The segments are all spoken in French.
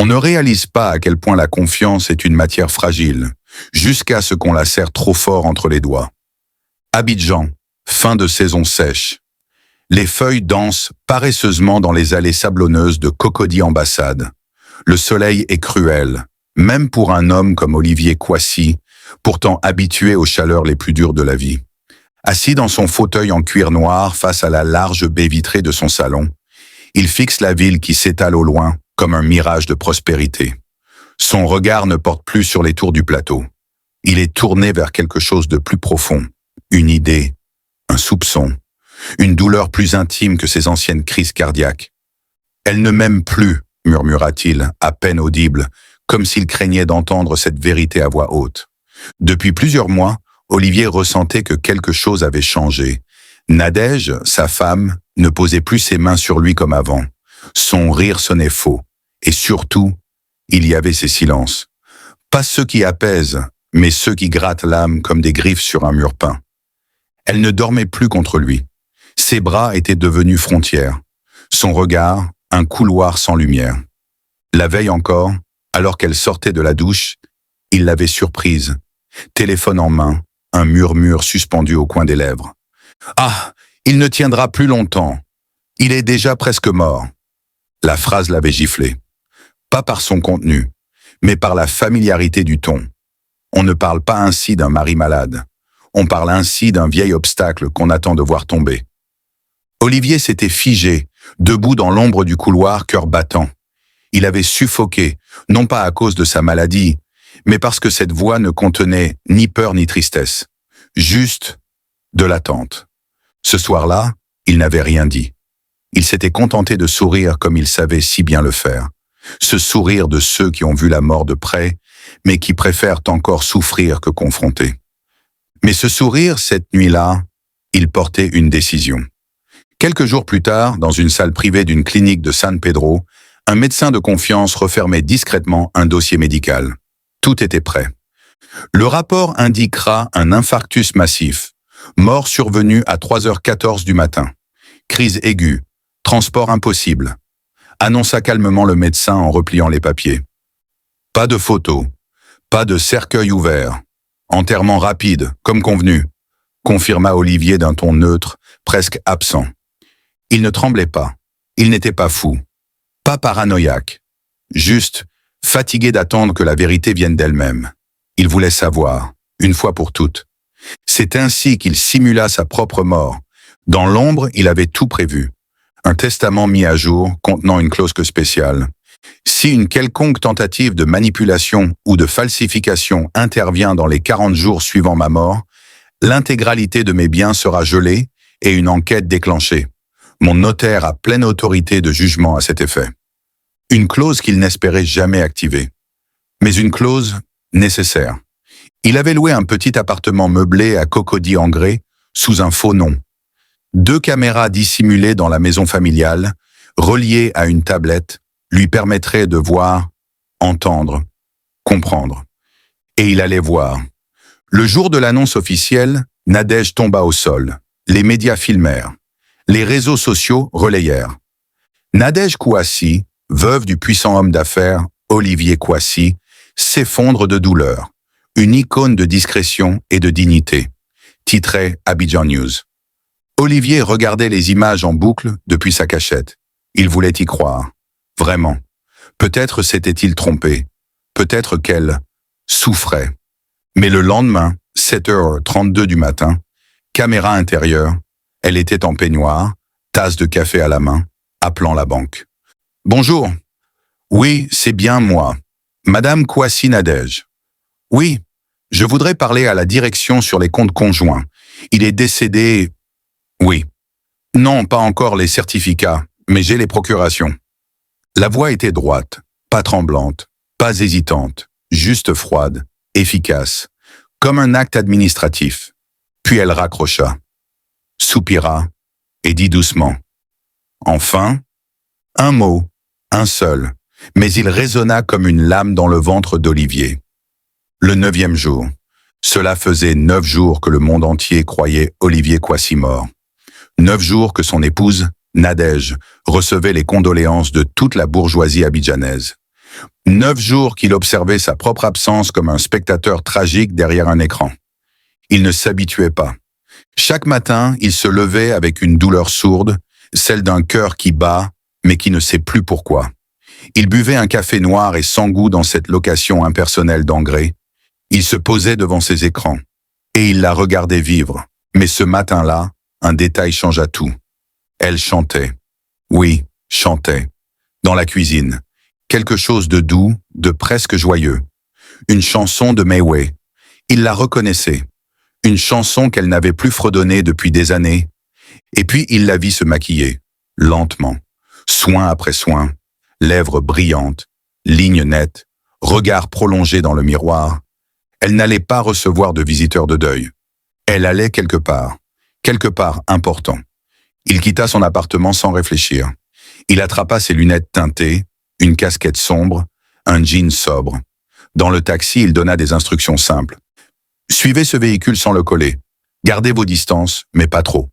On ne réalise pas à quel point la confiance est une matière fragile, jusqu'à ce qu'on la serre trop fort entre les doigts. Abidjan, fin de saison sèche. Les feuilles dansent paresseusement dans les allées sablonneuses de Cocody Ambassade. Le soleil est cruel, même pour un homme comme Olivier Kouassi, pourtant habitué aux chaleurs les plus dures de la vie. Assis dans son fauteuil en cuir noir face à la large baie vitrée de son salon, il fixe la ville qui s'étale au loin comme un mirage de prospérité. Son regard ne porte plus sur les tours du plateau. Il est tourné vers quelque chose de plus profond, une idée, un soupçon, une douleur plus intime que ses anciennes crises cardiaques. « Elle ne m'aime plus », murmura-t-il, à peine audible, comme s'il craignait d'entendre cette vérité à voix haute. Depuis plusieurs mois, Olivier ressentait que quelque chose avait changé. Nadège, sa femme, ne posait plus ses mains sur lui comme avant. Son rire sonnait faux. Et surtout, il y avait ces silences. Pas ceux qui apaisent, mais ceux qui grattent l'âme comme des griffes sur un mur peint. Elle ne dormait plus contre lui. Ses bras étaient devenus frontières. Son regard, un couloir sans lumière. La veille encore, alors qu'elle sortait de la douche, il l'avait surprise. Téléphone en main, un murmure suspendu au coin des lèvres. « Ah, il ne tiendra plus longtemps. Il est déjà presque mort. » La phrase l'avait giflé. Pas par son contenu, mais par la familiarité du ton. On ne parle pas ainsi d'un mari malade. On parle ainsi d'un vieil obstacle qu'on attend de voir tomber. Olivier s'était figé, debout dans l'ombre du couloir, cœur battant. Il avait suffoqué, non pas à cause de sa maladie, mais parce que cette voix ne contenait ni peur ni tristesse. Juste de l'attente. Ce soir-là, il n'avait rien dit. Il s'était contenté de sourire comme il savait si bien le faire. Ce sourire de ceux qui ont vu la mort de près, mais qui préfèrent encore souffrir que confronter. Mais ce sourire, cette nuit-là, il portait une décision. Quelques jours plus tard, dans une salle privée d'une clinique de San Pedro, un médecin de confiance refermait discrètement un dossier médical. Tout était prêt. Le rapport indiquera un infarctus massif, mort survenue à 3h14 du matin. Crise aiguë, transport impossible, annonça calmement le médecin en repliant les papiers. Pas de photo, pas de cercueil ouvert, enterrement rapide, comme convenu, confirma Olivier d'un ton neutre, presque absent. Il ne tremblait pas, il n'était pas fou, pas paranoïaque, juste fatigué d'attendre que la vérité vienne d'elle-même. Il voulait savoir, une fois pour toutes. C'est ainsi qu'il simula sa propre mort. Dans l'ombre, il avait tout prévu. Un testament mis à jour contenant une clause spéciale. Si une quelconque tentative de manipulation ou de falsification intervient dans les 40 jours suivant ma mort, l'intégralité de mes biens sera gelée et une enquête déclenchée. Mon notaire a pleine autorité de jugement à cet effet. Une clause qu'il n'espérait jamais activer. Mais une clause nécessaire. Il avait loué un petit appartement meublé à Cocody en grès, sous un faux nom. 2 caméras dissimulées dans la maison familiale, reliées à une tablette, lui permettraient de voir, entendre, comprendre. Et il allait voir. Le jour de l'annonce officielle, Nadège tomba au sol. Les médias filmèrent. Les réseaux sociaux relayèrent. Nadège Kouassi, veuve du puissant homme d'affaires Olivier Kouassi, s'effondre de douleur. Une icône de discrétion et de dignité, titrait Abidjan News. Olivier regardait les images en boucle depuis sa cachette. Il voulait y croire. Vraiment. Peut-être s'était-il trompé. Peut-être qu'elle souffrait. Mais le lendemain, 7h32 du matin, caméra intérieure, elle était en peignoir, tasse de café à la main, appelant la banque. « Bonjour. Oui, c'est bien moi. Madame Kouassi Nadège. Oui, je voudrais parler à la direction sur les comptes conjoints. Il est décédé... Oui. Non, pas encore les certificats, mais j'ai les procurations. » La voix était droite, pas tremblante, pas hésitante, juste froide, efficace, comme un acte administratif. Puis elle raccrocha, soupira et dit doucement. Enfin, un mot, un seul, mais il résonna comme une lame dans le ventre d'Olivier. Le 9e jour. Cela faisait 9 jours que le monde entier croyait Olivier Kouassi mort. 9 jours que son épouse, Nadège, recevait les condoléances de toute la bourgeoisie abidjanaise. 9 jours qu'il observait sa propre absence comme un spectateur tragique derrière un écran. Il ne s'habituait pas. Chaque matin, il se levait avec une douleur sourde, celle d'un cœur qui bat, mais qui ne sait plus pourquoi. Il buvait un café noir et sans goût dans cette location impersonnelle d'engrais. Il se posait devant ses écrans. Et il la regardait vivre. Mais ce matin-là, un détail changea tout. Elle chantait. Oui, chantait. Dans la cuisine. Quelque chose de doux, de presque joyeux. Une chanson de Mai Wei. Il la reconnaissait. Une chanson qu'elle n'avait plus fredonnée depuis des années. Et puis il la vit se maquiller, lentement, soin après soin, lèvres brillantes, lignes nettes, regard prolongé dans le miroir. Elle n'allait pas recevoir de visiteurs de deuil. Elle allait quelque part important. Il quitta son appartement sans réfléchir. Il attrapa ses lunettes teintées, une casquette sombre, un jean sobre. Dans le taxi, il donna des instructions simples. Suivez ce véhicule sans le coller. Gardez vos distances, mais pas trop.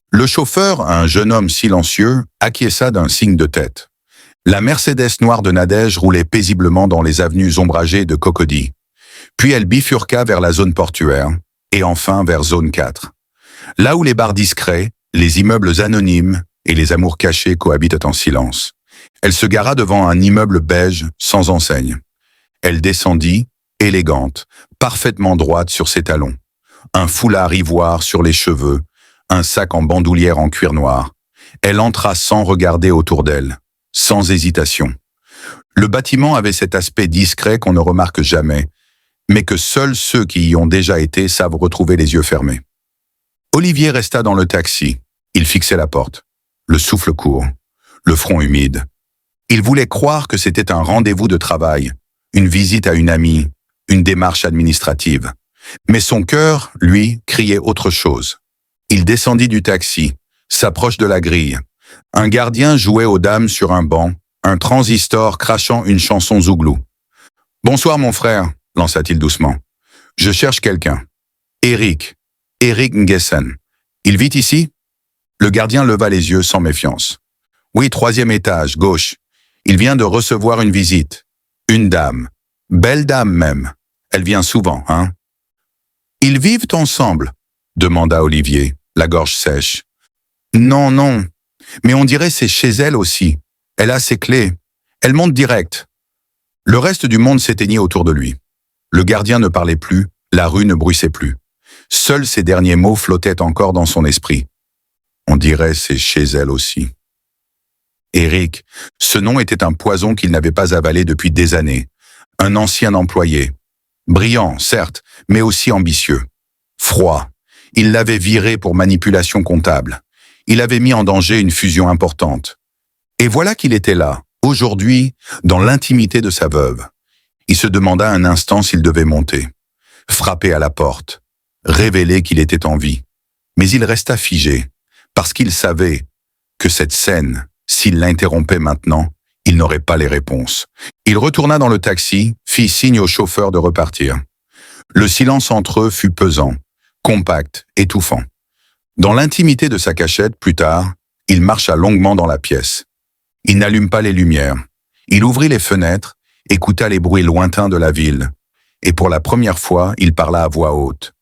Le chauffeur, un jeune homme silencieux, acquiesça d'un signe de tête. La Mercedes noire de Nadège roulait paisiblement dans les avenues ombragées de Cocody. Puis elle bifurqua vers la zone portuaire, et enfin vers zone 4. Là où les bars discrets, les immeubles anonymes et les amours cachés cohabitent en silence. Elle se gara devant un immeuble beige sans enseigne. Elle descendit, élégante, parfaitement droite sur ses talons. Un foulard ivoire sur les cheveux, un sac en bandoulière en cuir noir. Elle entra sans regarder autour d'elle, sans hésitation. Le bâtiment avait cet aspect discret qu'on ne remarque jamais, mais que seuls ceux qui y ont déjà été savent retrouver les yeux fermés. Olivier resta dans le taxi. Il fixait la porte. Le souffle court, le front humide. Il voulait croire que c'était un rendez-vous de travail, une visite à une amie, une démarche administrative. Mais son cœur, lui, criait autre chose. Il descendit du taxi, s'approche de la grille. Un gardien jouait aux dames sur un banc, un transistor crachant une chanson zouglou. « Bonsoir mon frère », lança-t-il doucement. « Je cherche quelqu'un. Eric Nguessen. Il vit ici ?» Le gardien leva les yeux sans méfiance. « Oui, 3e étage, gauche. Il vient de recevoir une visite. Une dame. Belle dame même. Elle vient souvent, hein ?»« Ils vivent ensemble ?» demanda Olivier, la gorge sèche. « Non. Mais on dirait c'est chez elle aussi. Elle a ses clés. Elle monte direct. » Le reste du monde s'éteignit autour de lui. Le gardien ne parlait plus, la rue ne bruissait plus. Seuls ces derniers mots flottaient encore dans son esprit. On dirait c'est chez elle aussi. Eric, ce nom était un poison qu'il n'avait pas avalé depuis des années. Un ancien employé. Brillant, certes, mais aussi ambitieux. Froid. Il l'avait viré pour manipulation comptable. Il avait mis en danger une fusion importante. Et voilà qu'il était là, aujourd'hui, dans l'intimité de sa veuve. Il se demanda un instant s'il devait monter. Frapper à la porte. Révéler qu'il était en vie. Mais il resta figé, parce qu'il savait que cette scène, s'il l'interrompait maintenant, il n'aurait pas les réponses. Il retourna dans le taxi, fit signe au chauffeur de repartir. Le silence entre eux fut pesant, compact, étouffant. Dans l'intimité de sa cachette, plus tard, il marcha longuement dans la pièce. Il n'allume pas les lumières. Il ouvrit les fenêtres, écouta les bruits lointains de la ville. Et pour la première fois, il parla à voix haute.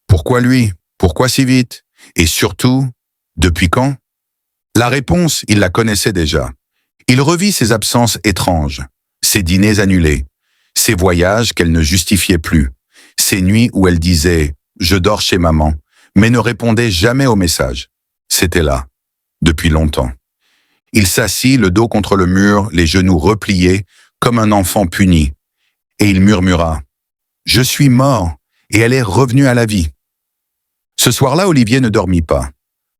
Pourquoi lui? Pourquoi si vite? Et surtout, depuis quand? La réponse, il la connaissait déjà. Il revit ses absences étranges, ses dîners annulés, ses voyages qu'elle ne justifiait plus, ses nuits où elle disait « je dors chez maman », mais ne répondait jamais aux messages. C'était là, depuis longtemps. Il s'assit, le dos contre le mur, les genoux repliés, comme un enfant puni. Et il murmura « Je suis mort, et elle est revenue à la vie ». Ce soir-là, Olivier ne dormit pas.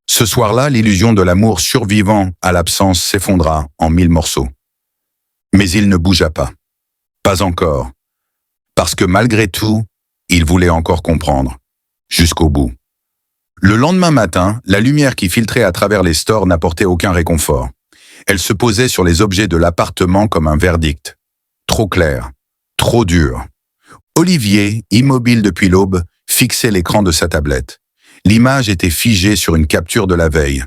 Ce soir-là, l'illusion de l'amour survivant à l'absence s'effondra en 1000 morceaux. Mais il ne bougea pas. Pas encore. Parce que malgré tout, il voulait encore comprendre. Jusqu'au bout. Le lendemain matin, la lumière qui filtrait à travers les stores n'apportait aucun réconfort. Elle se posait sur les objets de l'appartement comme un verdict. Trop clair. Trop dur. Olivier, immobile depuis l'aube, fixait l'écran de sa tablette. L'image était figée sur une capture de la veille.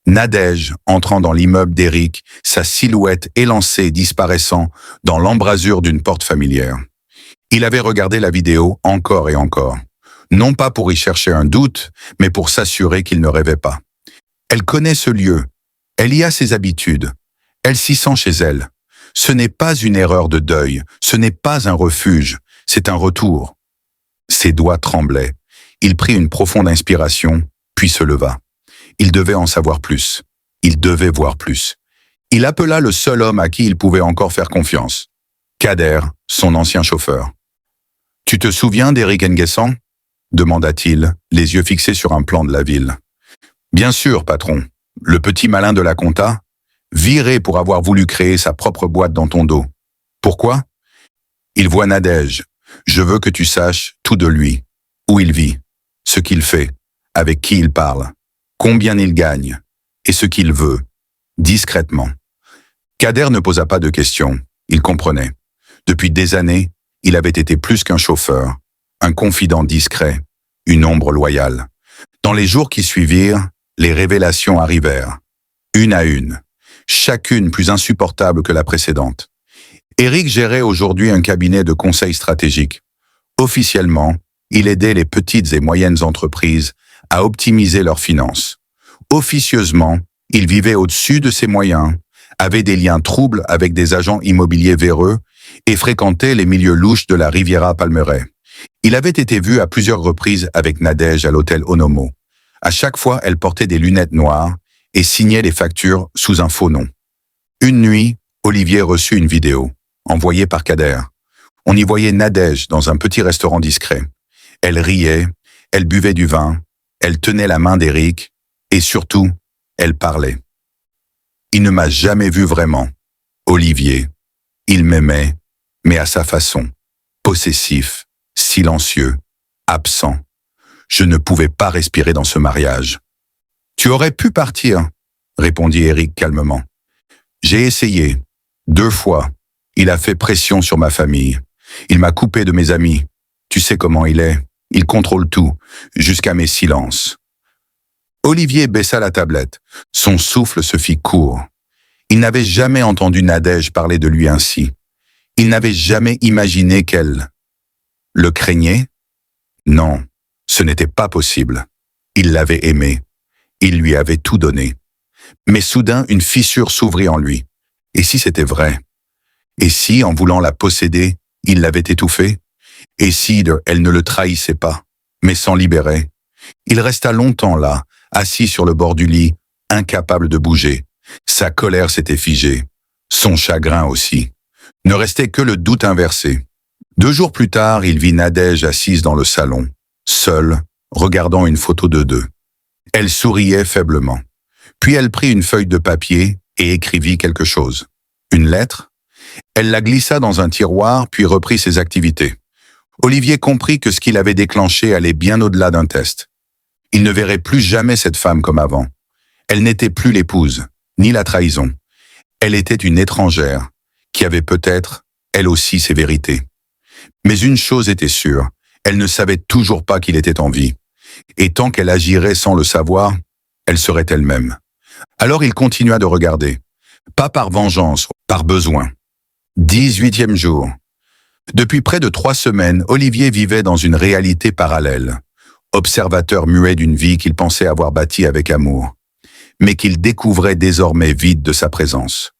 Nadège entrant dans l'immeuble d'Éric, sa silhouette élancée disparaissant dans l'embrasure d'une porte familière. Il avait regardé la vidéo encore et encore, non pas pour y chercher un doute, mais pour s'assurer qu'il ne rêvait pas. Elle connaît ce lieu, elle y a ses habitudes, elle s'y sent chez elle. Ce n'est pas une erreur de deuil, ce n'est pas un refuge, c'est un retour. Ses doigts tremblaient. Il prit une profonde inspiration, puis se leva. Il devait en savoir plus. Il devait voir plus. Il appela le seul homme à qui il pouvait encore faire confiance. Kader, son ancien chauffeur. « Tu te souviens d'Éric Nguessan ?» demanda-t-il, les yeux fixés sur un plan de la ville. « Bien sûr, patron. Le petit malin de la compta, viré pour avoir voulu créer sa propre boîte dans ton dos. Pourquoi ? Il voit Nadège. Je veux que tu saches tout de lui. Où il vit, ce qu'il fait, avec qui il parle, combien il gagne, et ce qu'il veut, discrètement. » Kader ne posa pas de questions. Il comprenait. Depuis des années, il avait été plus qu'un chauffeur, un confident discret, une ombre loyale. Dans les jours qui suivirent, les révélations arrivèrent, une à une, chacune plus insupportable que la précédente. Éric gérait aujourd'hui un cabinet de conseil stratégique. Officiellement, il aidait les petites et moyennes entreprises à optimiser leurs finances. Officieusement, il vivait au-dessus de ses moyens, avait des liens troubles avec des agents immobiliers véreux et fréquentait les milieux louches de la Riviera Palmeraie. Il avait été vu à plusieurs reprises avec Nadège à l'hôtel Onomo. À chaque fois, elle portait des lunettes noires et signait les factures sous un faux nom. Une nuit, Olivier reçut une vidéo, envoyée par Kader. On y voyait Nadège dans un petit restaurant discret. Elle riait, elle buvait du vin, elle tenait la main d'Éric, et surtout, elle parlait. Il ne m'a jamais vu vraiment. Olivier, il m'aimait, mais à sa façon, possessif, silencieux, absent. Je ne pouvais pas respirer dans ce mariage. Tu aurais pu partir, répondit Éric calmement. J'ai essayé, 2 fois. Il a fait pression sur ma famille. Il m'a coupé de mes amis. Tu sais comment il est. Il contrôle tout, jusqu'à mes silences. Olivier baissa la tablette. Son souffle se fit court. Il n'avait jamais entendu Nadège parler de lui ainsi. Il n'avait jamais imaginé qu'elle le craignait. Non, ce n'était pas possible. Il l'avait aimé. Il lui avait tout donné. Mais soudain, une fissure s'ouvrit en lui. Et si c'était vrai? Et si, en voulant la posséder, il l'avait étouffée? Et si elle ne le trahissait pas, mais s'en libérait? Il resta longtemps là, assis sur le bord du lit, incapable de bouger. Sa colère s'était figée. Son chagrin aussi. Ne restait que le doute inversé. 2 jours plus tard, il vit Nadège assise dans le salon, seule, regardant une photo de 2. Elle souriait faiblement. Puis elle prit une feuille de papier et écrivit quelque chose. Une lettre? Elle la glissa dans un tiroir, puis reprit ses activités. Olivier comprit que ce qu'il avait déclenché allait bien au-delà d'un test. Il ne verrait plus jamais cette femme comme avant. Elle n'était plus l'épouse, ni la trahison. Elle était une étrangère, qui avait peut-être, elle aussi, ses vérités. Mais une chose était sûre, elle ne savait toujours pas qu'il était en vie. Et tant qu'elle agirait sans le savoir, elle serait elle-même. Alors il continua de regarder. Pas par vengeance, par besoin. 18e jour. Depuis près de 3 semaines, Olivier vivait dans une réalité parallèle. Observateur muet d'une vie qu'il pensait avoir bâtie avec amour, mais qu'il découvrait désormais vide de sa présence.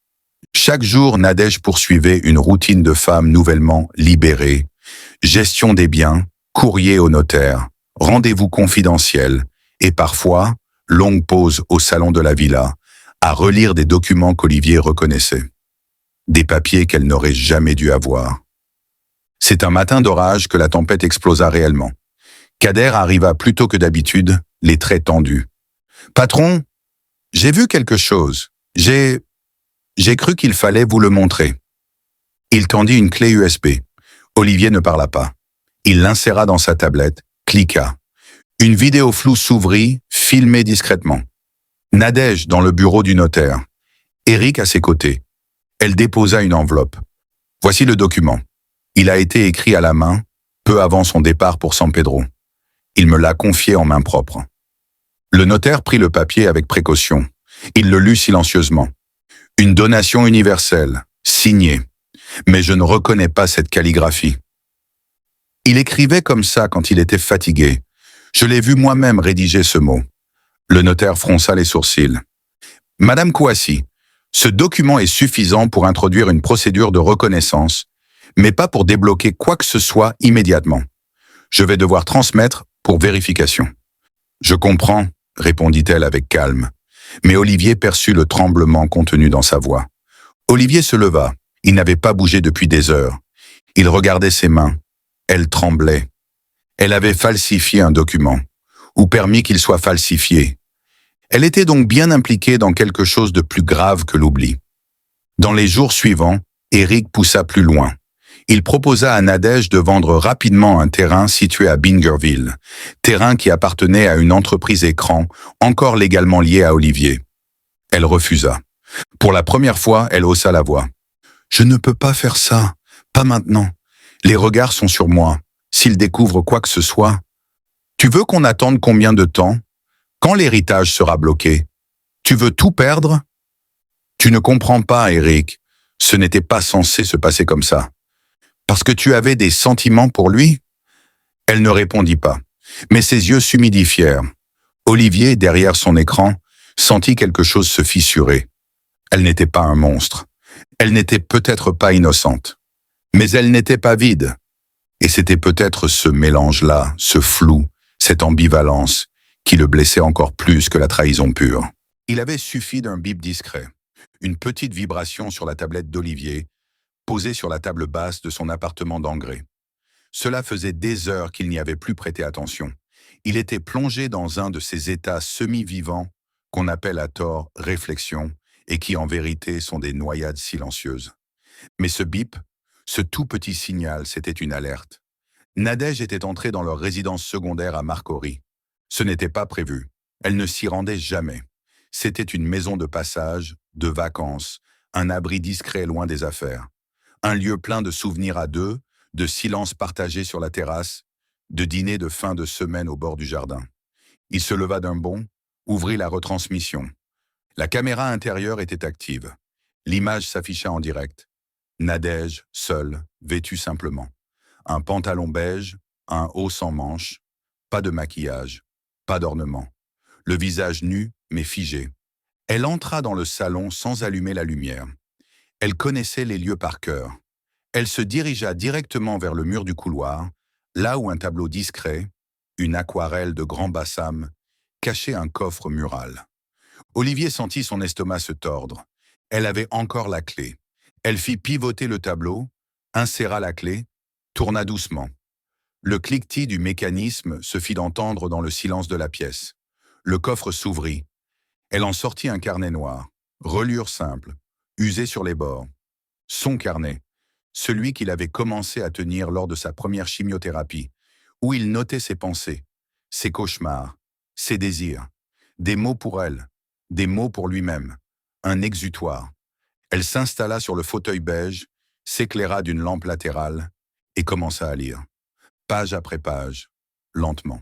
Chaque jour, Nadège poursuivait une routine de femme nouvellement libérée, gestion des biens, courrier au notaire, rendez-vous confidentiels et parfois, longue pause au salon de la villa, à relire des documents qu'Olivier reconnaissait. Des papiers qu'elle n'aurait jamais dû avoir. C'est un matin d'orage que la tempête explosa réellement. Kader arriva plus tôt que d'habitude, les traits tendus. « Patron, j'ai vu quelque chose. J'ai cru qu'il fallait vous le montrer. » Il tendit une clé USB. Olivier ne parla pas. Il l'inséra dans sa tablette, cliqua. Une vidéo floue s'ouvrit, filmée discrètement. Nadège dans le bureau du notaire. Éric à ses côtés. Elle déposa une enveloppe. Voici le document. Il a été écrit à la main, peu avant son départ pour San Pedro. Il me l'a confié en main propre. Le notaire prit le papier avec précaution. Il le lut silencieusement. Une donation universelle, signée. Mais je ne reconnais pas cette calligraphie. Il écrivait comme ça quand il était fatigué. Je l'ai vu moi-même rédiger ce mot. Le notaire fronça les sourcils. Madame Kouassi, ce document est suffisant pour introduire une procédure de reconnaissance, mais pas pour débloquer quoi que ce soit immédiatement. Je vais devoir transmettre pour vérification. Je comprends, répondit-elle avec calme. Mais Olivier perçut le tremblement contenu dans sa voix. Olivier se leva. Il n'avait pas bougé depuis des heures. Il regardait ses mains. Elles tremblaient. Elle avait falsifié un document, ou permis qu'il soit falsifié. Elle était donc bien impliquée dans quelque chose de plus grave que l'oubli. Dans les jours suivants, Éric poussa plus loin. Il proposa à Nadège de vendre rapidement un terrain situé à Bingerville, terrain qui appartenait à une entreprise écran, encore légalement liée à Olivier. Elle refusa. Pour la première fois, elle haussa la voix. « Je ne peux pas faire ça, pas maintenant. Les regards sont sur moi. S'ils découvrent quoi que ce soit. Tu veux qu'on attende combien de temps? Quand l'héritage sera bloqué? Tu veux tout perdre? » Tu ne comprends pas, Éric. Ce n'était pas censé se passer comme ça. Parce que tu avais des sentiments pour lui? Elle ne répondit pas, mais ses yeux s'humidifièrent. Olivier, derrière son écran, sentit quelque chose se fissurer. Elle n'était pas un monstre. Elle n'était peut-être pas innocente. Mais elle n'était pas vide. Et c'était peut-être ce mélange-là, ce flou, cette ambivalence, qui le blessait encore plus que la trahison pure. Il avait suffi d'un bip discret, une petite vibration sur la tablette d'Olivier, posée sur la table basse de son appartement d'Angré. Cela faisait des heures qu'il n'y avait plus prêté attention. Il était plongé dans un de ces états semi-vivants qu'on appelle à tort réflexion et qui en vérité sont des noyades silencieuses. Mais ce bip, ce tout petit signal, c'était une alerte. Nadège était entrée dans leur résidence secondaire à Marcory. Ce n'était pas prévu. Elle ne s'y rendait jamais. C'était une maison de passage, de vacances, un abri discret loin des affaires. Un lieu plein de souvenirs à deux, de silences partagés sur la terrasse, de dîners de fin de semaine au bord du jardin. Il se leva d'un bond, ouvrit la retransmission. La caméra intérieure était active. L'image s'afficha en direct. Nadège, seule, vêtue simplement. Un pantalon beige, un haut sans manches, pas de maquillage, pas d'ornement. Le visage nu, mais figé. Elle entra dans le salon sans allumer la lumière. Elle connaissait les lieux par cœur. Elle se dirigea directement vers le mur du couloir, là où un tableau discret, une aquarelle de Grand Bassam, cachait un coffre mural. Olivier sentit son estomac se tordre. Elle avait encore la clé. Elle fit pivoter le tableau, inséra la clé, tourna doucement. Le cliquetis du mécanisme se fit entendre dans le silence de la pièce. Le coffre s'ouvrit. Elle en sortit un carnet noir, reliure simple, usé sur les bords. Son carnet, celui qu'il avait commencé à tenir lors de sa première chimiothérapie, où il notait ses pensées, ses cauchemars, ses désirs, des mots pour elle, des mots pour lui-même, un exutoire. Elle s'installa sur le fauteuil beige, s'éclaira d'une lampe latérale et commença à lire, page après page, lentement.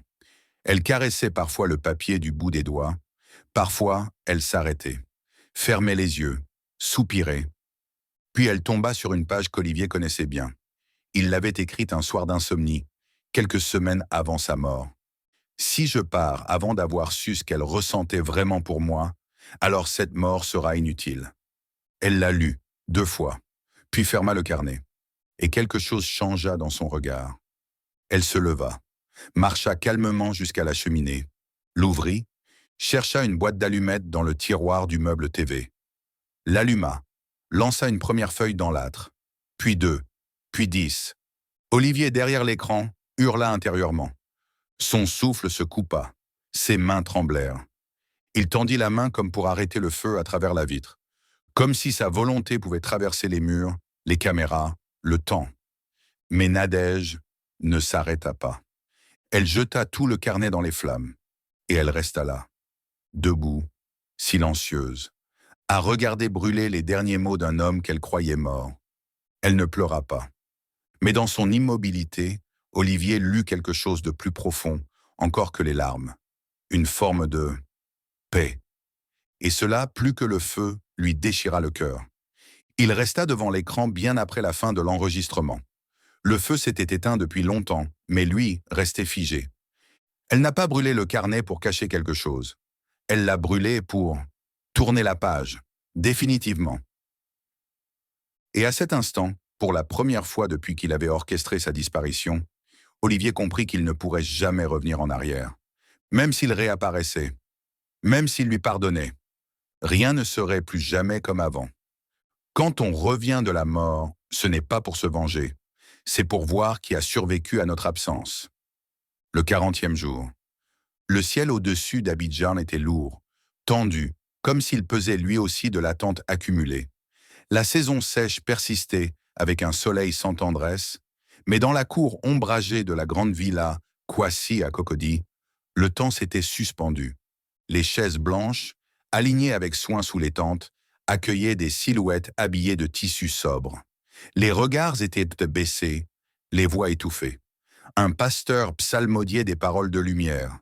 Elle caressait parfois le papier du bout des doigts, parfois elle s'arrêtait, fermait les yeux, soupirait. Puis elle tomba sur une page qu'Olivier connaissait bien. Il l'avait écrite un soir d'insomnie, quelques semaines avant sa mort. « Si je pars avant d'avoir su ce qu'elle ressentait vraiment pour moi, alors cette mort sera inutile. » Elle la lut, 2 fois, puis ferma le carnet. Et quelque chose changea dans son regard. Elle se leva, marcha calmement jusqu'à la cheminée, l'ouvrit, chercha une boîte d'allumettes dans le tiroir du meuble TV. L'alluma, lança une première feuille dans l'âtre, puis 2, puis 10. Olivier, derrière l'écran, hurla intérieurement. Son souffle se coupa, ses mains tremblèrent. Il tendit la main comme pour arrêter le feu à travers la vitre, comme si sa volonté pouvait traverser les murs, les caméras, le temps. Mais Nadège ne s'arrêta pas. Elle jeta tout le carnet dans les flammes, et elle resta là, debout, silencieuse, à regarder brûler les derniers mots d'un homme qu'elle croyait mort. Elle ne pleura pas. Mais dans son immobilité, Olivier lut quelque chose de plus profond, encore que les larmes. Une forme de paix. Et cela, plus que le feu, lui déchira le cœur. Il resta devant l'écran bien après la fin de l'enregistrement. Le feu s'était éteint depuis longtemps, mais lui restait figé. Elle n'a pas brûlé le carnet pour cacher quelque chose. Elle l'a brûlé pour tourner la page, définitivement. Et à cet instant, pour la première fois depuis qu'il avait orchestré sa disparition, Olivier comprit qu'il ne pourrait jamais revenir en arrière. Même s'il réapparaissait, même s'il lui pardonnait, rien ne serait plus jamais comme avant. Quand on revient de la mort, ce n'est pas pour se venger, c'est pour voir qui a survécu à notre absence. Le 40e jour. Le ciel au-dessus d'Abidjan était lourd, tendu, comme s'il pesait lui aussi de l'attente accumulée. La saison sèche persistait avec un soleil sans tendresse, mais dans la cour ombragée de la grande villa Kwasi à Cocody, le temps s'était suspendu. Les chaises blanches, alignées avec soin sous les tentes, accueillaient des silhouettes habillées de tissus sobres. Les regards étaient baissés, les voix étouffées. Un pasteur psalmodiait des paroles de lumière,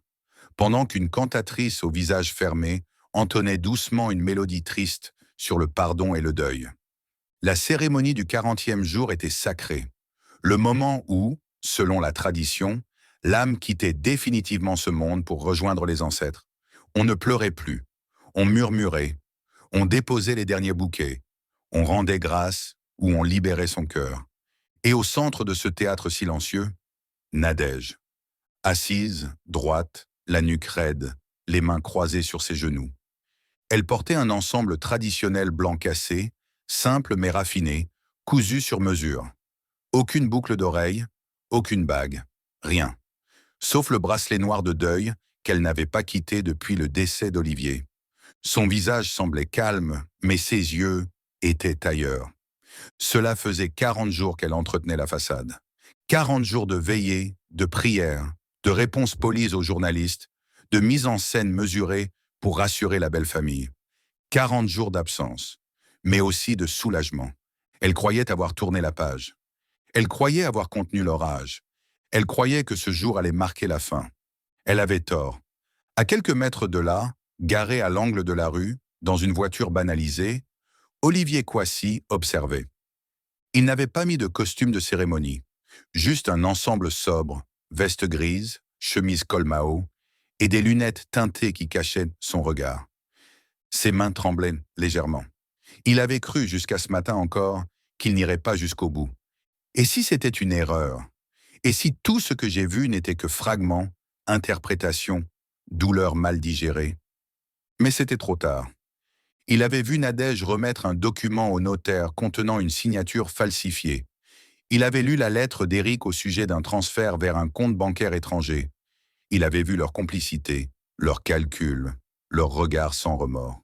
pendant qu'une cantatrice au visage fermé entonnait doucement une mélodie triste sur le pardon et le deuil. La cérémonie du 40e jour était sacrée, le moment où, selon la tradition, l'âme quittait définitivement ce monde pour rejoindre les ancêtres. On ne pleurait plus, on murmurait, on déposait les derniers bouquets, on rendait grâce ou on libérait son cœur. Et au centre de ce théâtre silencieux, Nadège, assise, droite, la nuque raide, les mains croisées sur ses genoux. Elle portait un ensemble traditionnel blanc cassé, simple mais raffiné, cousu sur mesure. Aucune boucle d'oreille, aucune bague, rien. Sauf le bracelet noir de deuil qu'elle n'avait pas quitté depuis le décès d'Olivier. Son visage semblait calme, mais ses yeux étaient ailleurs. Cela faisait 40 jours qu'elle entretenait la façade. 40 jours de veillée, de prière, de réponses polies aux journalistes, de mise en scène mesurée pour rassurer la belle famille. 40 jours d'absence, mais aussi de soulagement. Elle croyait avoir tourné la page. Elle croyait avoir contenu l'orage. Elle croyait que ce jour allait marquer la fin. Elle avait tort. À quelques mètres de là, garé à l'angle de la rue, dans une voiture banalisée, Olivier Kwasi observait. Il n'avait pas mis de costume de cérémonie, juste un ensemble sobre, veste grise, chemise col Mao et des lunettes teintées qui cachaient son regard. Ses mains tremblaient légèrement. Il avait cru jusqu'à ce matin encore qu'il n'irait pas jusqu'au bout. Et si c'était une erreur? Et si tout ce que j'ai vu n'était que fragments, interprétations, douleurs mal digérées? Mais c'était trop tard. Il avait vu Nadège remettre un document au notaire contenant une signature falsifiée. Il avait lu la lettre d'Éric au sujet d'un transfert vers un compte bancaire étranger. Il avait vu leur complicité, leurs calculs, leurs regards sans remords.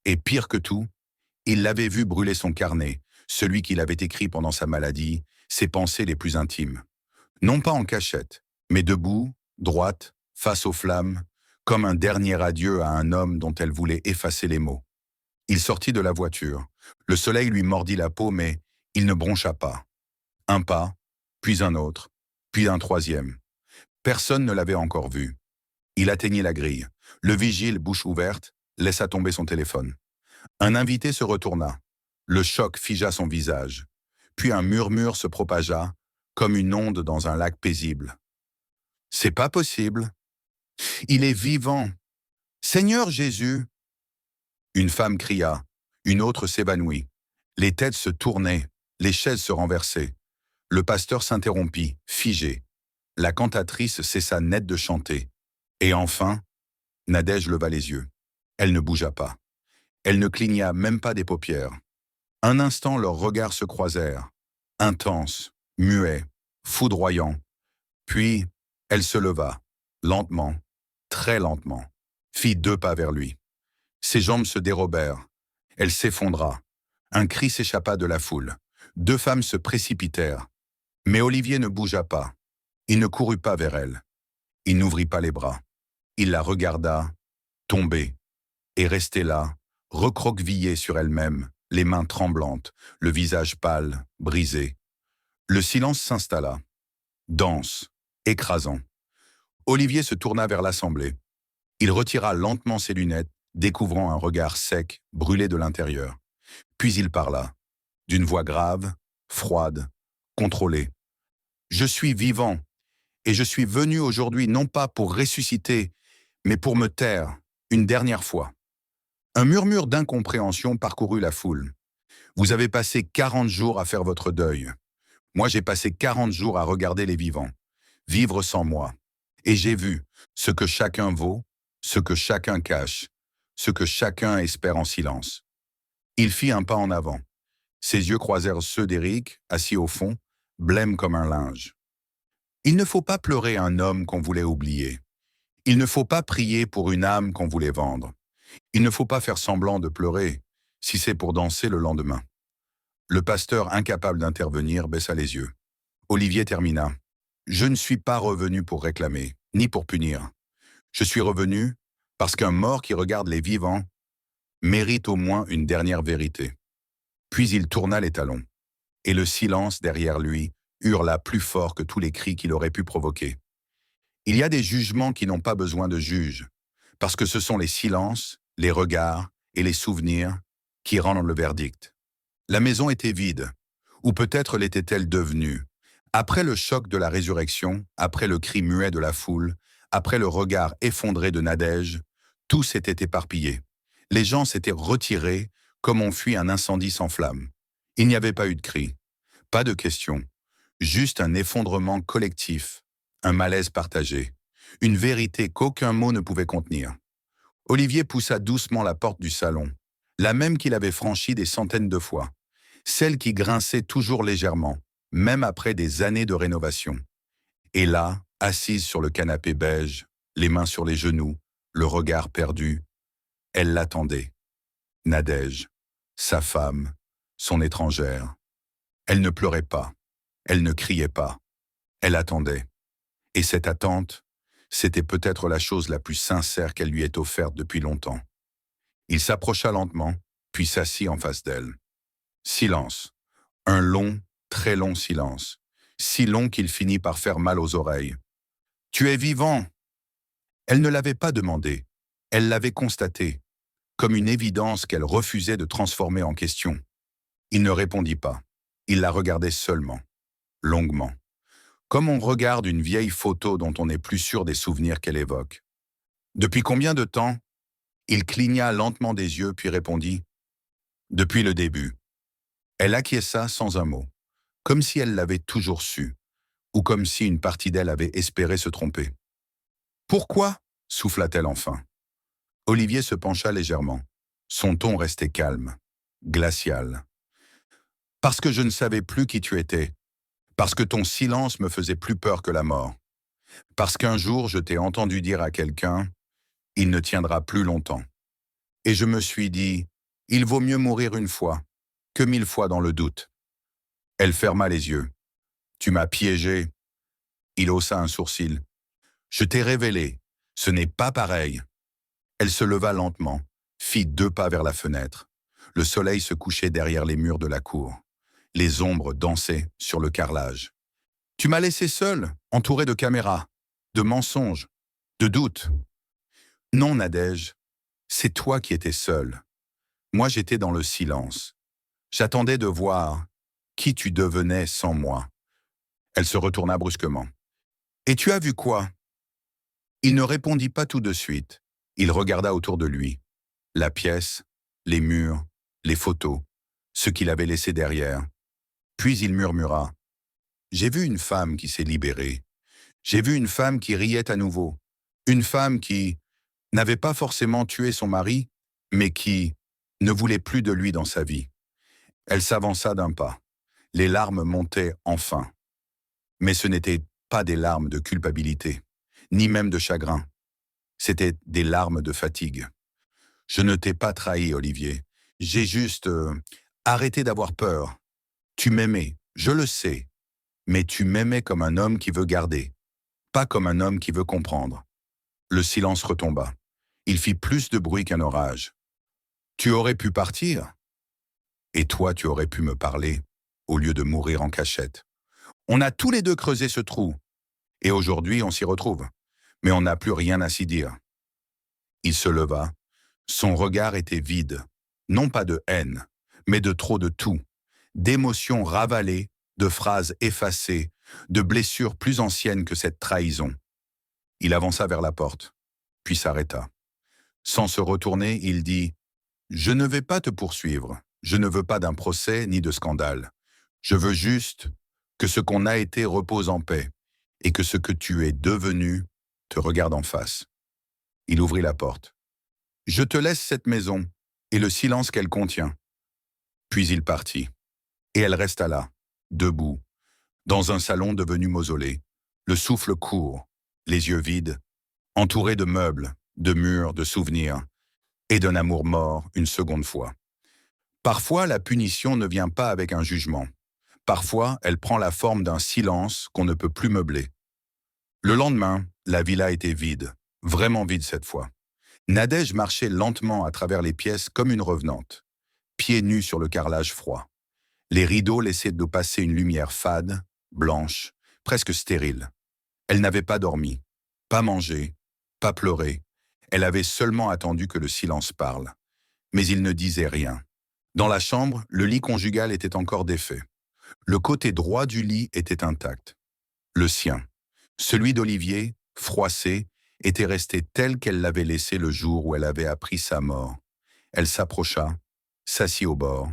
Et pire que tout, il l'avait vu brûler son carnet, celui qu'il avait écrit pendant sa maladie, ses pensées les plus intimes. Non pas en cachette, mais debout, droite, face aux flammes, comme un dernier adieu à un homme dont elle voulait effacer les mots. Il sortit de la voiture. Le soleil lui mordit la peau, mais il ne broncha pas. Un pas, puis un autre, puis un troisième. Personne ne l'avait encore vu. Il atteignit la grille. Le vigile, bouche ouverte, laissa tomber son téléphone. Un invité se retourna. Le choc figea son visage. Puis un murmure se propagea, comme une onde dans un lac paisible. « C'est pas possible. Il est vivant. Seigneur Jésus !» Une femme cria, une autre s'évanouit. Les têtes se tournaient, les chaises se renversaient. Le pasteur s'interrompit, figé. La cantatrice cessa net de chanter. Et enfin, Nadège leva les yeux. Elle ne bougea pas. Elle ne cligna même pas des paupières. Un instant, leurs regards se croisèrent, intenses, muets, foudroyants. Puis, elle se leva, lentement, très lentement, fit 2 pas vers lui. Ses jambes se dérobèrent. Elle s'effondra. Un cri s'échappa de la foule. 2 femmes se précipitèrent. Mais Olivier ne bougea pas. Il ne courut pas vers elle. Il n'ouvrit pas les bras. Il la regarda, tomber, et restait là, recroquevillée sur elle-même, les mains tremblantes, le visage pâle, brisé. Le silence s'installa, dense, écrasant. Olivier se tourna vers l'assemblée. Il retira lentement ses lunettes, découvrant un regard sec, brûlé de l'intérieur. Puis il parla, d'une voix grave, froide, contrôlée. Je suis vivant, et je suis venu aujourd'hui non pas pour ressusciter, mais pour me taire, une dernière fois. Un murmure d'incompréhension parcourut la foule. Vous avez passé 40 jours à faire votre deuil. Moi, j'ai passé 40 jours à regarder les vivants, vivre sans moi. Et j'ai vu ce que chacun vaut, ce que chacun cache, ce que chacun espère en silence. Il fit un pas en avant. Ses yeux croisèrent ceux d'Éric, assis au fond, blême comme un linge. Il ne faut pas pleurer un homme qu'on voulait oublier. Il ne faut pas prier pour une âme qu'on voulait vendre. Il ne faut pas faire semblant de pleurer, si c'est pour danser le lendemain. Le pasteur, incapable d'intervenir, baissa les yeux. Olivier termina. Je ne suis pas revenu pour réclamer, ni pour punir. Je suis revenu parce qu'un mort qui regarde les vivants mérite au moins une dernière vérité. Puis il tourna les talons, et le silence derrière lui hurla plus fort que tous les cris qu'il aurait pu provoquer. Il y a des jugements qui n'ont pas besoin de juges, parce que ce sont les silences, les regards et les souvenirs qui rendent le verdict. La maison était vide, ou peut-être l'était-elle devenue. Après le choc de la résurrection, après le cri muet de la foule, après le regard effondré de Nadège, tout s'était éparpillé. Les gens s'étaient retirés comme on fuit un incendie sans flamme. Il n'y avait pas eu de cri, pas de questions, juste un effondrement collectif, un malaise partagé, une vérité qu'aucun mot ne pouvait contenir. Olivier poussa doucement la porte du salon, la même qu'il avait franchie des centaines de fois, celle qui grinçait toujours légèrement, même après des années de rénovation. Et là, assise sur le canapé beige, les mains sur les genoux, le regard perdu, elle l'attendait. Nadège, sa femme, son étrangère. Elle ne pleurait pas, elle ne criait pas, elle attendait. Et cette attente, c'était peut-être la chose la plus sincère qu'elle lui ait offerte depuis longtemps. Il s'approcha lentement, puis s'assit en face d'elle. Silence. Un long, très long silence. Si long qu'il finit par faire mal aux oreilles. « Tu es vivant !» Elle ne l'avait pas demandé. Elle l'avait constaté, comme une évidence qu'elle refusait de transformer en question. Il ne répondit pas. Il la regardait seulement, longuement. Comme on regarde une vieille photo dont on n'est plus sûr des souvenirs qu'elle évoque. Depuis combien de temps? Il cligna lentement des yeux puis répondit « Depuis le début ». Elle acquiesça sans un mot, comme si elle l'avait toujours su, ou comme si une partie d'elle avait espéré se tromper. « Pourquoi ?» souffla-t-elle enfin. Olivier se pencha légèrement. Son ton restait calme, glacial. « Parce que je ne savais plus qui tu étais. Parce que ton silence me faisait plus peur que la mort. Parce qu'un jour je t'ai entendu dire à quelqu'un « Il ne tiendra plus longtemps ». Et je me suis dit « Il vaut mieux mourir une fois que 1000 fois dans le doute ». Elle ferma les yeux. « Tu m'as piégé. » Il haussa un sourcil. « Je t'ai révélé. Ce n'est pas pareil. » Elle se leva lentement, fit 2 pas vers la fenêtre. Le soleil se couchait derrière les murs de la cour. Les ombres dansaient sur le carrelage. « Tu m'as laissé seul, entouré de caméras, de mensonges, de doutes. » « Non, Nadège, c'est toi qui étais seul. Moi, j'étais dans le silence. J'attendais de voir qui tu devenais sans moi. » Elle se retourna brusquement. « Et tu as vu quoi ?» Il ne répondit pas tout de suite. Il regarda autour de lui. La pièce, les murs, les photos, ce qu'il avait laissé derrière. Puis il murmura. « J'ai vu une femme qui s'est libérée. J'ai vu une femme qui riait à nouveau. Une femme qui n'avait pas forcément tué son mari, mais qui ne voulait plus de lui dans sa vie. » Elle s'avança d'un pas. Les larmes montaient enfin. Mais ce n'étaient pas des larmes de culpabilité, ni même de chagrin. C'étaient des larmes de fatigue. « Je ne t'ai pas trahi, Olivier. J'ai juste arrêté d'avoir peur. Tu m'aimais, je le sais, mais tu m'aimais comme un homme qui veut garder, pas comme un homme qui veut comprendre. » Le silence retomba. Il fit plus de bruit qu'un orage. « Tu aurais pu partir. Et toi, tu aurais pu me parler, au lieu de mourir en cachette. On a tous les deux creusé ce trou. Et aujourd'hui, on s'y retrouve. Mais on n'a plus rien à s'y dire. » Il se leva, Son regard était vide, non pas de haine, mais de trop de tout, d'émotions ravalées, de phrases effacées, de blessures plus anciennes que cette trahison. Il avança vers la porte, puis s'arrêta. Sans se retourner, il dit « Je ne vais pas te poursuivre, je ne veux pas d'un procès ni de scandale. Je veux juste que ce qu'on a été repose en paix et que ce que tu es devenu te regarde en face. » Il ouvrit la porte. « Je te laisse cette maison et le silence qu'elle contient. » Puis il partit. Et elle resta là, debout, dans un salon devenu mausolée, le souffle court, les yeux vides, entourée de meubles, de murs, de souvenirs, et d'un amour mort une seconde fois. Parfois, la punition ne vient pas avec un jugement. Parfois, elle prend la forme d'un silence qu'on ne peut plus meubler. Le lendemain, la villa était vide, vraiment vide cette fois. Nadège marchait lentement à travers les pièces comme une revenante, pieds nus sur le carrelage froid. Les rideaux laissaient de passer une lumière fade, blanche, presque stérile. Elle n'avait pas dormi, pas mangé, pas pleuré. Elle avait seulement attendu que le silence parle. Mais il ne disait rien. Dans la chambre, le lit conjugal était encore défait. Le côté droit du lit était intact. Le sien, celui d'Olivier, froissé, était resté tel qu'elle l'avait laissé le jour où elle avait appris sa mort. Elle s'approcha, s'assit au bord,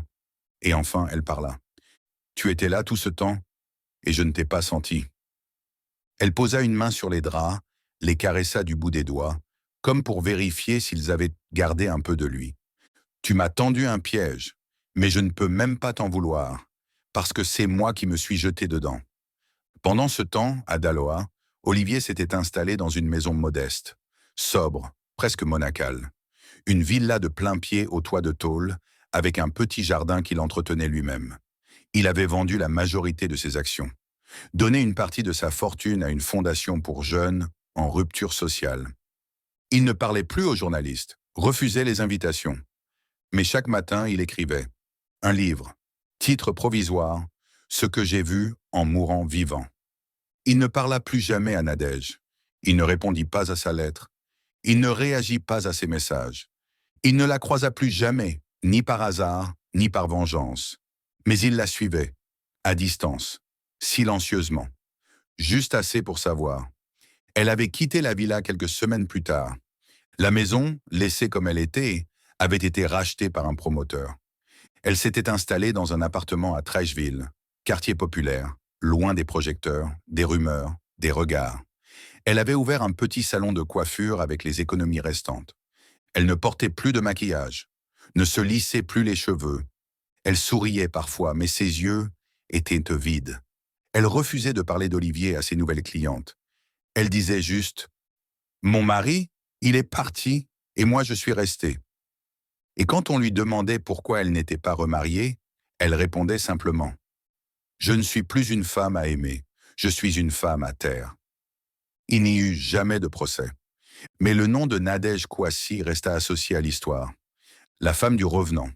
et enfin elle parla. « Tu étais là tout ce temps, et je ne t'ai pas senti. » Elle posa une main sur les draps, les caressa du bout des doigts, comme pour vérifier s'ils avaient gardé un peu de lui. « Tu m'as tendu un piège, mais je ne peux même pas t'en vouloir, parce que c'est moi qui me suis jeté dedans. » Pendant ce temps, à Daloa, Olivier s'était installé dans une maison modeste, sobre, presque monacale. Une villa de plein pied au toit de tôle, avec un petit jardin qu'il entretenait lui-même. Il avait vendu la majorité de ses actions, donné une partie de sa fortune à une fondation pour jeunes en rupture sociale. Il ne parlait plus aux journalistes, refusait les invitations. Mais chaque matin, il écrivait un livre, titre provisoire, ce que j'ai vu en mourant vivant. Il ne parla plus jamais à Nadège. Il ne répondit pas à sa lettre. Il ne réagit pas à ses messages. Il ne la croisa plus jamais, ni par hasard, ni par vengeance. Mais il la suivait, à distance, silencieusement, juste assez pour savoir. Elle avait quitté la villa quelques semaines plus tard. La maison, laissée comme elle était, avait été rachetée par un promoteur. Elle s'était installée dans un appartement à Treichville, quartier populaire, loin des projecteurs, des rumeurs, des regards. Elle avait ouvert un petit salon de coiffure avec les économies restantes. Elle ne portait plus de maquillage, ne se lissait plus les cheveux. Elle souriait parfois, mais ses yeux étaient vides. Elle refusait de parler d'Olivier à ses nouvelles clientes. Elle disait juste « Mon mari, il est parti et moi je suis restée. » Et quand on lui demandait pourquoi elle n'était pas remariée, elle répondait simplement « Je ne suis plus une femme à aimer, je suis une femme à taire. » Il n'y eut jamais de procès. Mais le nom de Nadège Kouassi resta associé à l'histoire. La femme du revenant,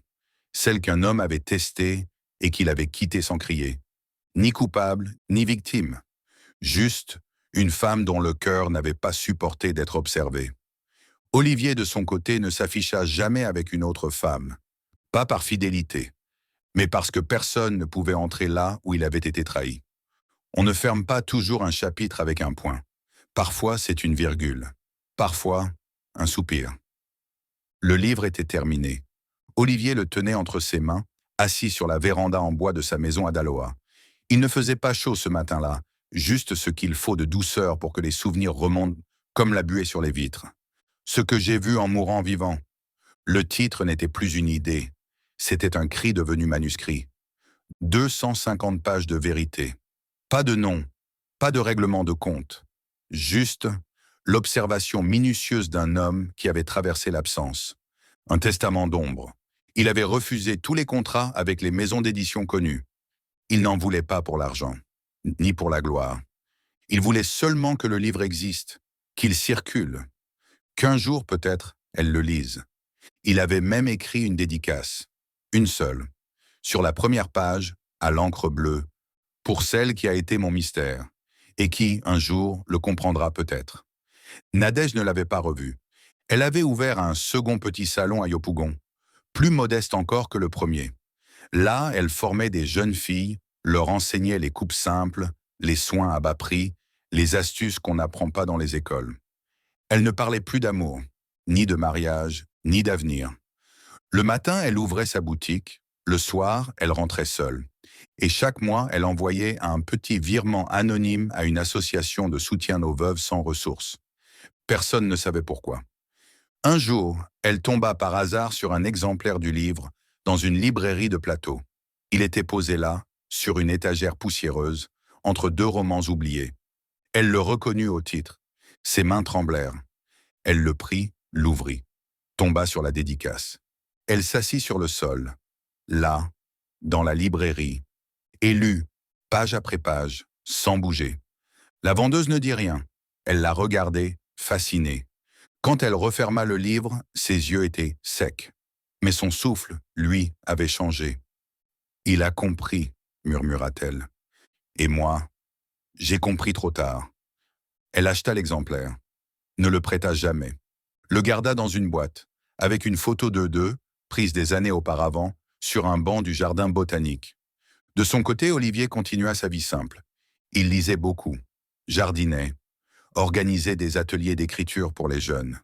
celle qu'un homme avait testée et qu'il avait quittée sans crier. Ni coupable, ni victime. Juste une femme dont le cœur n'avait pas supporté d'être observé. Olivier, de son côté, ne s'afficha jamais avec une autre femme. Pas par fidélité, mais parce que personne ne pouvait entrer là où il avait été trahi. On ne ferme pas toujours un chapitre avec un point. Parfois, c'est une virgule. Parfois, un soupir. Le livre était terminé. Olivier le tenait entre ses mains, assis sur la véranda en bois de sa maison à Daloa. Il ne faisait pas chaud ce matin-là, juste ce qu'il faut de douceur pour que les souvenirs remontent comme la buée sur les vitres. Ce que j'ai vu en mourant vivant. Le titre n'était plus une idée, c'était un cri devenu manuscrit. 250 pages de vérité. Pas de nom, pas de règlement de compte. Juste l'observation minutieuse d'un homme qui avait traversé l'absence. Un testament d'ombre. Il avait refusé tous les contrats avec les maisons d'édition connues. Il n'en voulait pas pour l'argent, ni pour la gloire. Il voulait seulement que le livre existe, qu'il circule, qu'un jour peut-être elle le lise. Il avait même écrit une dédicace, une seule, sur la première page, à l'encre bleue, pour celle qui a été mon mystère, et qui, un jour, le comprendra peut-être. Nadège ne l'avait pas revu. Elle avait ouvert un second petit salon à Yopougon, plus modeste encore que le premier. Là, elle formait des jeunes filles, leur enseignait les coupes simples, les soins à bas prix, les astuces qu'on n'apprend pas dans les écoles. Elle ne parlait plus d'amour, ni de mariage, ni d'avenir. Le matin, elle ouvrait sa boutique, le soir, elle rentrait seule. Et chaque mois, elle envoyait un petit virement anonyme à une association de soutien aux veuves sans ressources. Personne ne savait pourquoi. Un jour, elle tomba par hasard sur un exemplaire du livre dans une librairie de plateau. Il était posé là, sur une étagère poussiéreuse, entre deux romans oubliés. Elle le reconnut au titre. Ses mains tremblèrent. Elle le prit, l'ouvrit, tomba sur la dédicace. Elle s'assit sur le sol, là, dans la librairie, et lut, page après page, sans bouger. La vendeuse ne dit rien. Elle la regardait, fascinée. Quand elle referma le livre, ses yeux étaient secs. Mais son souffle, lui, avait changé. « Il a compris », murmura-t-elle. Et moi, j'ai compris trop tard. Elle acheta l'exemplaire, ne le prêta jamais, le garda dans une boîte, avec une photo d'eux deux, prise des années auparavant, sur un banc du jardin botanique. De son côté, Olivier continua sa vie simple. Il lisait beaucoup, jardinait, organisait des ateliers d'écriture pour les jeunes.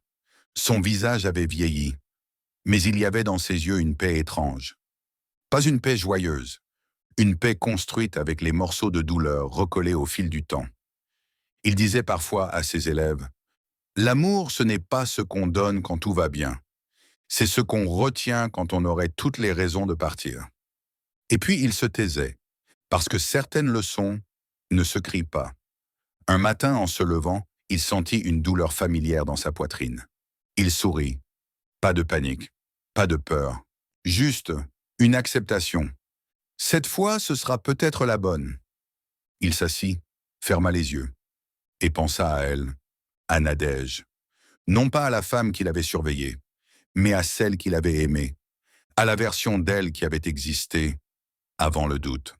Son visage avait vieilli, mais il y avait dans ses yeux une paix étrange. Pas une paix joyeuse, une paix construite avec les morceaux de douleur recollés au fil du temps. Il disait parfois à ses élèves, « L'amour, ce n'est pas ce qu'on donne quand tout va bien. C'est ce qu'on retient quand on aurait toutes les raisons de partir. » Et puis il se taisait, parce que certaines leçons ne se crient pas. Un matin, en se levant, il sentit une douleur familière dans sa poitrine. Il sourit. Pas de panique, pas de peur, juste une acceptation. Cette fois, ce sera peut-être la bonne. Il s'assit, ferma les yeux, et pensa à elle, à Nadège. Non pas à la femme qu'il avait surveillée, mais à celle qu'il avait aimée, à la version d'elle qui avait existé avant le doute.